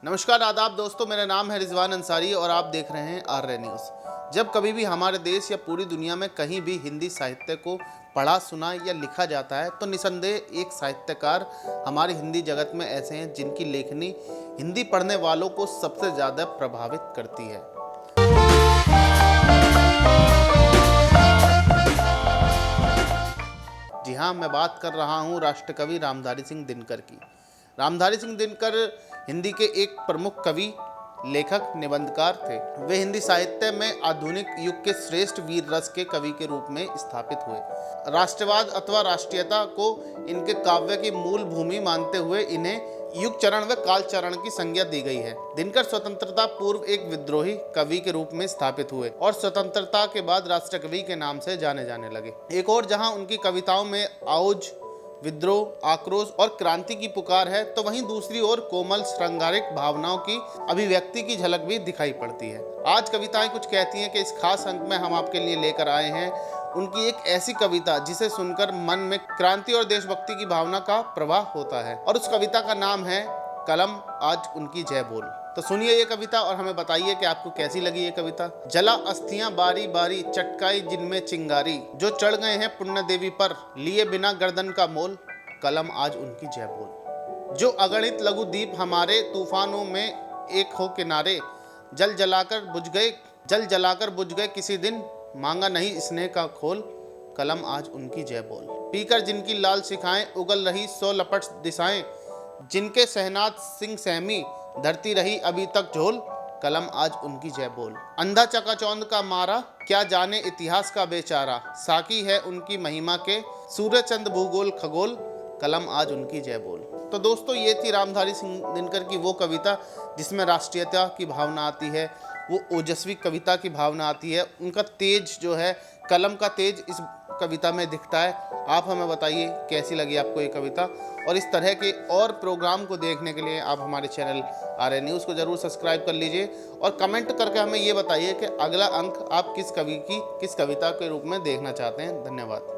नमस्कार आदाब दोस्तों, मेरा नाम है रिजवान अंसारी और आप देख रहे हैं आर्य न्यूज़। जब कभी भी हमारे देश या पूरी दुनिया में कहीं भी हिंदी साहित्य को पढ़ा सुना या लिखा जाता है तो निसंदेह एक साहित्यकार हमारी हिंदी जगत में ऐसे हैं जिनकी लेखनी हिंदी पढ़ने वालों को सबसे ज़्यादा प्रभावित करती है। जी हाँ, मैं बात कर रहा हूँ राष्ट्रकवि रामधारी सिंह दिनकर की। रामधारी सिंह दिनकर हिंदी के एक प्रमुख कवि, लेखक, निबंधकार थे। वे हिंदी साहित्य में आधुनिक युग के श्रेष्ठ वीर रस के कवि के रूप में स्थापित हुए। राष्ट्रवाद अथवा राष्ट्रीयता को इनके काव्य की मूल भूमि मानते हुए इन्हें युग चरण व काल चरण की संज्ञा दी गई है। दिनकर स्वतंत्रता पूर्व एक विद्रोही कवि के रूप में स्थापित हुए और स्वतंत्रता के बाद राष्ट्रकवि के नाम से जाने जाने लगे। एक और जहां उनकी कविताओं में औज, विद्रोह, आक्रोश और क्रांति की पुकार है, तो वहीं दूसरी ओर कोमल श्रृंगारिक भावनाओं की अभिव्यक्ति की झलक भी दिखाई पड़ती है। आज कविताएं कुछ कहती हैं कि इस खास अंक में हम आपके लिए लेकर आए हैं उनकी एक ऐसी कविता जिसे सुनकर मन में क्रांति और देशभक्ति की भावना का प्रवाह होता है, और उस कविता का नाम है कलम आज उनकी जय बोल। तो सुनिए ये कविता और हमें बताइए कि आपको कैसी लगी ये कविता। जला अस्थियां बारी बारी, चटकाई जिनमें चिंगारी, जो चढ़ गए हैं पुण्य देवी पर, लिए बिना गर्दन का मोल, कलम आज उनकी जय बोल। जो अगणित लघु दीप हमारे तूफानों में एक हो किनारे, जल जलाकर बुझ गए किसी दिन, मांगा नहीं स्नेह का खोल, कलम आज उनकी जय बोल। पीकर जिनकी लाल शिखाएं, उगल रही 100 लपट दिशाएं, जिनके सहनाद सिंह सहमी, धरती रही अभी तक झोल, कलम आज उनकी जय बोल। अंधा चकाचौंध का मारा, क्या जाने इतिहास का बेचारा, साकी है उनकी महिमा के सूर्य चंद्र भूगोल खगोल, कलम आज उनकी जय बोल। तो दोस्तों, ये थी रामधारी सिंह दिनकर की वो कविता जिसमें राष्ट्रीयता की भावना आती है, वो ओजस्वी कविता की भावना आती है। उनका तेज जो है, कलम का तेज इस कविता में दिखता है। आप हमें बताइए कैसी लगी आपको ये कविता, और इस तरह के और प्रोग्राम को देखने के लिए आप हमारे चैनल आर्य न्यूज़ को ज़रूर सब्सक्राइब कर लीजिए और कमेंट करके हमें ये बताइए कि अगला अंक आप किस कवि की किस कविता के रूप में देखना चाहते हैं। धन्यवाद।